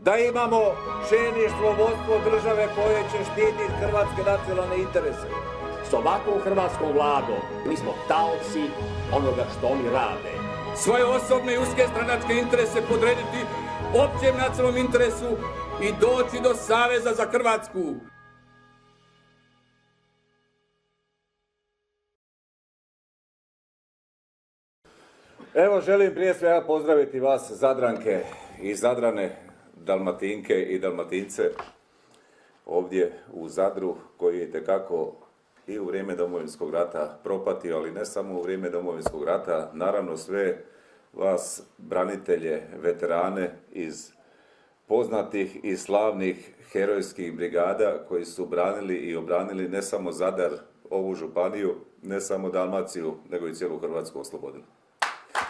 da imamo čelništvo, vodstvo države koje će štititi hrvatske nacionalne interese. S ovakvom hrvatskom vladom mi smo taoci onoga što oni rade. Svoje osobne i uske stranačke interese podrediti općem nacionalnom interesu i doći do Saveza za Hrvatsku. Evo, želim prije svega pozdraviti vas Zadranke i Zadrane, Dalmatinke i Dalmatince ovdje u Zadru, koji je itekako i u vrijeme Domovinskog rata propatio, ali ne samo u vrijeme Domovinskog rata, naravno sve vas branitelje, veterane iz poznatih i slavnih herojskih brigada koji su branili i obranili ne samo Zadar, ovu županiju, ne samo Dalmaciju, nego i cijelu Hrvatsku oslobodili.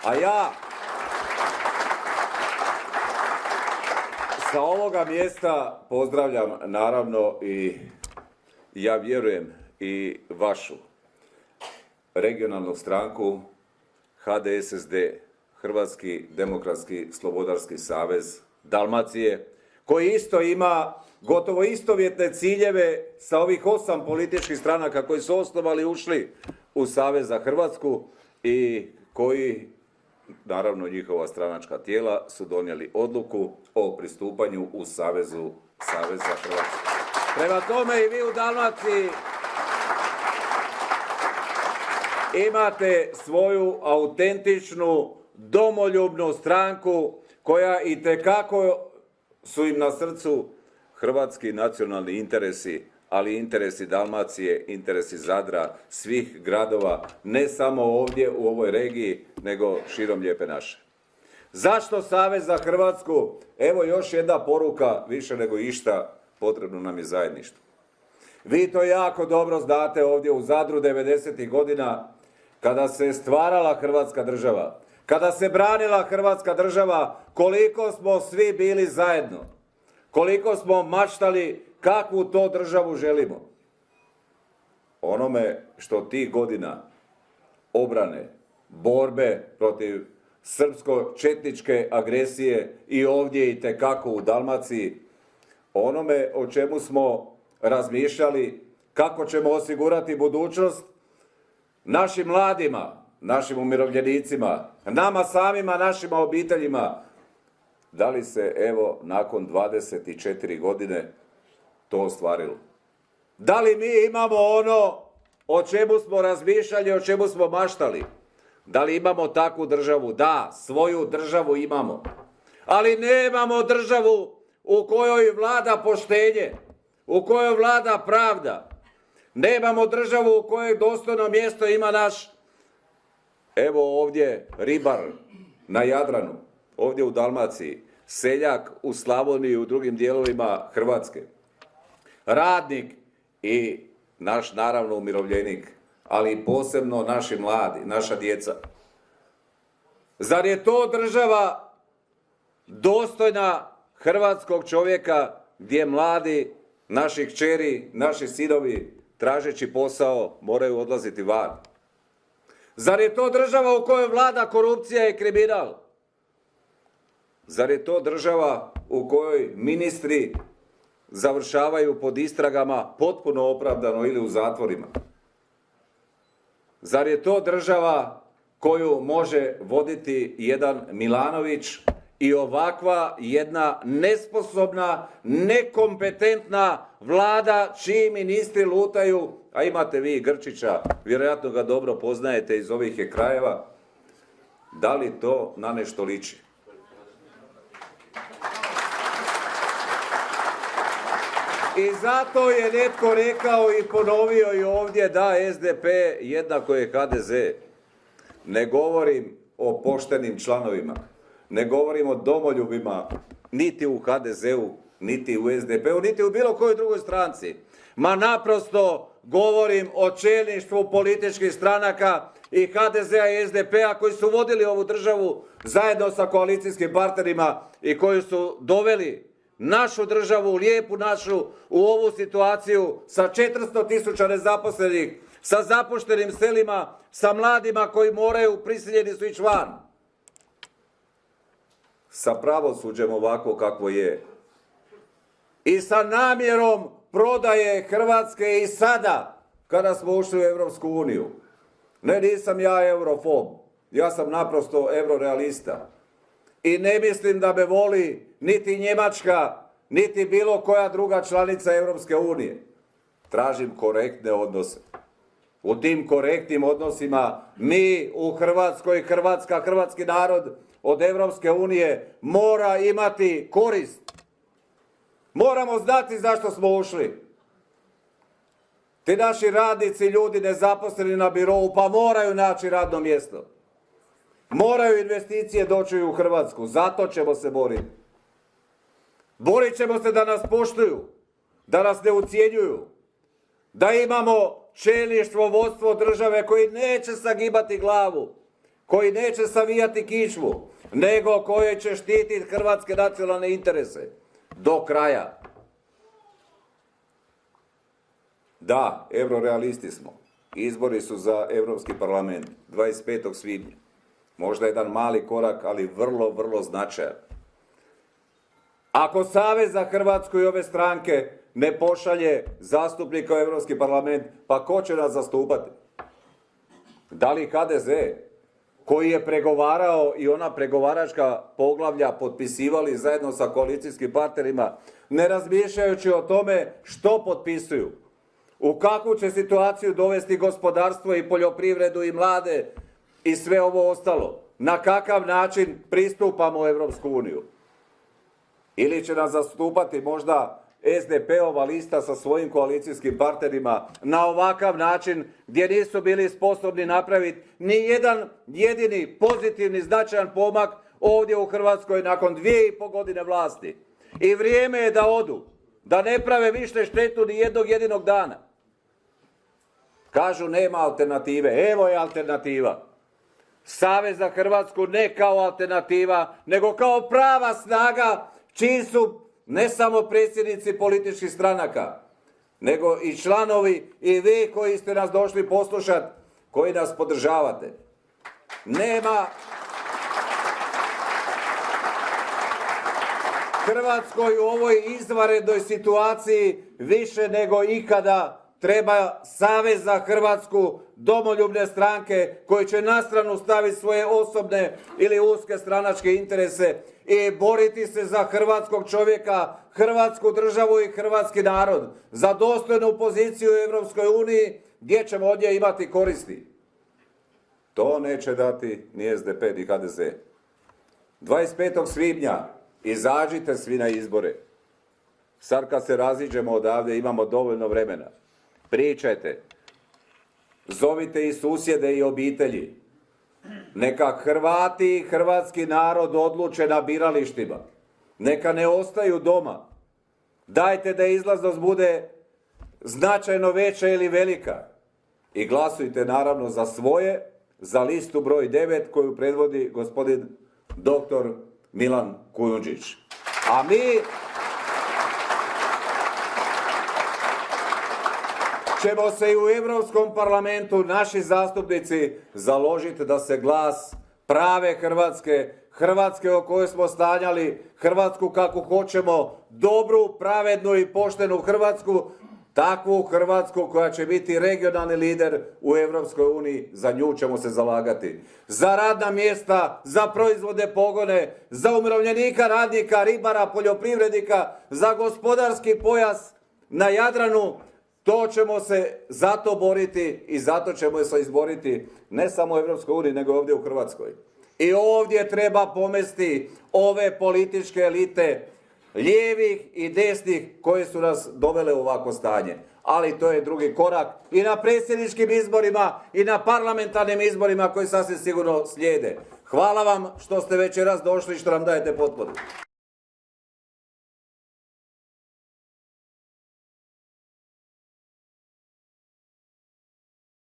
A ja sa ovoga mjesta pozdravljam naravno i ja vjerujem i vašu regionalnu stranku HDSSD, Hrvatski demokratski slobodarski savez Dalmacije, koji isto ima gotovo istovjetne ciljeve sa ovih 8 političkih stranaka koji su osnovali i ušli u Savez za Hrvatsku i koji, naravno njihova stranačka tijela, su donijeli odluku o pristupanju u Savez za Hrvatsku. Prema tome i vi u Dalmaciji imate svoju autentičnu, domoljubnu stranku koja itekako su im na srcu hrvatski nacionalni interesi, ali interesi Dalmacije, interesi Zadra, svih gradova, ne samo ovdje u ovoj regiji, nego širom lijepe naše. Zašto Savez za Hrvatsku? Evo još jedna poruka, više nego išta, potrebno nam je zajedništvo. Vi to jako dobro znate ovdje u Zadru 90. godina, kada se stvarala Hrvatska država, kada se branila Hrvatska država, koliko smo svi bili zajedno, koliko smo maštali kakvu to državu želimo. Onome što tih godina obrane, borbe protiv srpsko-četničke agresije i ovdje itekako u Dalmaciji, onome o čemu smo razmišljali, kako ćemo osigurati budućnost našim mladima, našim umirovljenicima, nama samima, našima obiteljima. Da li se, evo, nakon 24 godine to ostvarilo? Da li mi imamo ono o čemu smo razmišljali, o čemu smo maštali? Da li imamo takvu državu? Da, svoju državu imamo. Ali nemamo državu u kojoj vlada poštenje, u kojoj vlada pravda. Nemamo državu u kojoj dostojno mjesto ima naš, evo ovdje, ribar na Jadranu, ovdje u Dalmaciji, seljak u Slavoniji i u drugim dijelovima Hrvatske, radnik i naš, naravno, umirovljenik, ali posebno naši mladi, naša djeca. Zar je to država dostojna hrvatskog čovjeka gdje mladi, naši kćeri, naši sinovi, tražeći posao, moraju odlaziti van? Zar je to država u kojoj vlada korupcija i kriminal? Zar je to država u kojoj ministri završavaju pod istragama potpuno opravdano ili u zatvorima? Zar je to država koju može voditi jedan Milanović i ovakva jedna nesposobna, nekompetentna vlada čiji ministri lutaju, a imate vi Grčića, vjerojatno ga dobro poznajete iz ovih krajeva? Da li to na nešto liči? I zato je netko rekao i ponovio i ovdje da SDP jednako je HDZ. Ne govorim o poštenim članovima, ne govorim o domoljubima, niti u HDZ-u, niti u SDP-u, niti u bilo kojoj drugoj stranci. Ma naprosto govorim o čelništvu političkih stranaka i HDZ-a i SDP-a koji su vodili ovu državu zajedno sa koalicijskim partnerima i koji su doveli našu državu, lijepu našu, u ovu situaciju sa 400.000 nezaposlenih, sa zapuštenim selima, sa mladima koji moraju, prisiljeni su ići van. Sa pravosuđem ovako kakvo je, i sa namjerom prodaje Hrvatske i sada kada smo ušli u Europsku uniju. Ne, nisam ja eurofob, ja sam naprosto eurorealista. I ne mislim da me voli niti Njemačka, niti bilo koja druga članica Europske unije. Tražim korektne odnose. U tim korektnim odnosima mi u Hrvatskoj, hrvatski narod od Europske unije mora imati korist. Moramo znati zašto smo ušli. Ti naši radnici, ljudi nezaposleni na birou, pa moraju naći radno mjesto. Moraju investicije doći u Hrvatsku, zato ćemo se boriti. Borit ćemo se da nas poštuju, da nas ne ucjenjuju, da imamo čelništvo, vodstvo države koji neće sagibati glavu, koji neće savijati kičmu, nego koji će štititi hrvatske nacionalne interese do kraja. Da, eurorealisti smo. Izbori su za Europski parlament 25. svibnja. Možda jedan mali korak, ali vrlo, vrlo značajan. Ako Savez za Hrvatsku i ove stranke ne pošalje zastupnika u Europski parlament, pa ko će nas zastupati? Da li HDZ, koji je pregovarao i ona pregovaračka poglavlja potpisivali zajedno sa koalicijskim partnerima, ne razmišljajući o tome što potpisuju, u kakvu će situaciju dovesti gospodarstvo i poljoprivredu i mlade i sve ovo ostalo, na kakav način pristupamo u Europsku uniju. Ili će nas zastupati možda SDP-ova lista sa svojim koalicijskim partnerima na ovakav način gdje nisu bili sposobni napraviti ni jedan jedini pozitivni značajan pomak ovdje u Hrvatskoj nakon 2,5 godine vlasti. I vrijeme je da odu, da ne prave više štetu ni jednog jedinog dana. Kažu nema alternative, evo je alternativa. Savez za Hrvatsku ne kao alternativa, nego kao prava snaga čiji su ne samo predsjednici političkih stranaka, nego i članovi i vi koji ste nas došli poslušati, koji nas podržavate. Nema Hrvatskoj u ovoj izvanrednoj situaciji više nego ikada treba Savez za Hrvatsku, domoljubne stranke koji će na stranu staviti svoje osobne ili uske stranačke interese i boriti se za hrvatskog čovjeka, Hrvatsku državu i hrvatski narod, za dostojnu poziciju u Europskoj uniji gdje ćemo od nje imati koristi. To neće dati ni SDP ni HDZ. 25. svibnja izađite svi na izbore. Sad kad se raziđemo odavde imamo dovoljno vremena. Pričajte, zovite i susjede i obitelji. Neka Hrvati i hrvatski narod odluče na biralištima. Neka ne ostaju doma. Dajte da izlaznost bude značajno veća ili velika. I glasujte naravno za svoje, za listu broj 9 koju predvodi gospodin dr. Milan Kujundžić. A mi ćemo se i u Europskom parlamentu, naši zastupnici, založiti da se glas prave Hrvatske, Hrvatske o kojoj smo sanjali, Hrvatsku kako hoćemo, dobru, pravednu i poštenu Hrvatsku, takvu Hrvatsku koja će biti regionalni lider u Europskoj uniji, za nju ćemo se zalagati. Za radna mjesta, za proizvodne pogone, za umirovljenika, radnika, ribara, poljoprivrednika, za gospodarski pojas na Jadranu. To ćemo se zato boriti i zato ćemo se izboriti ne samo u Europskoj uniji, nego ovdje u Hrvatskoj. I ovdje treba pomesti ove političke elite, lijevih i desnih, koje su nas dovele u ovako stanje. Ali to je drugi korak i na predsjedničkim izborima i na parlamentarnim izborima koji sasvim sigurno slijede. Hvala vam što ste večeras došli i što nam dajete potporu.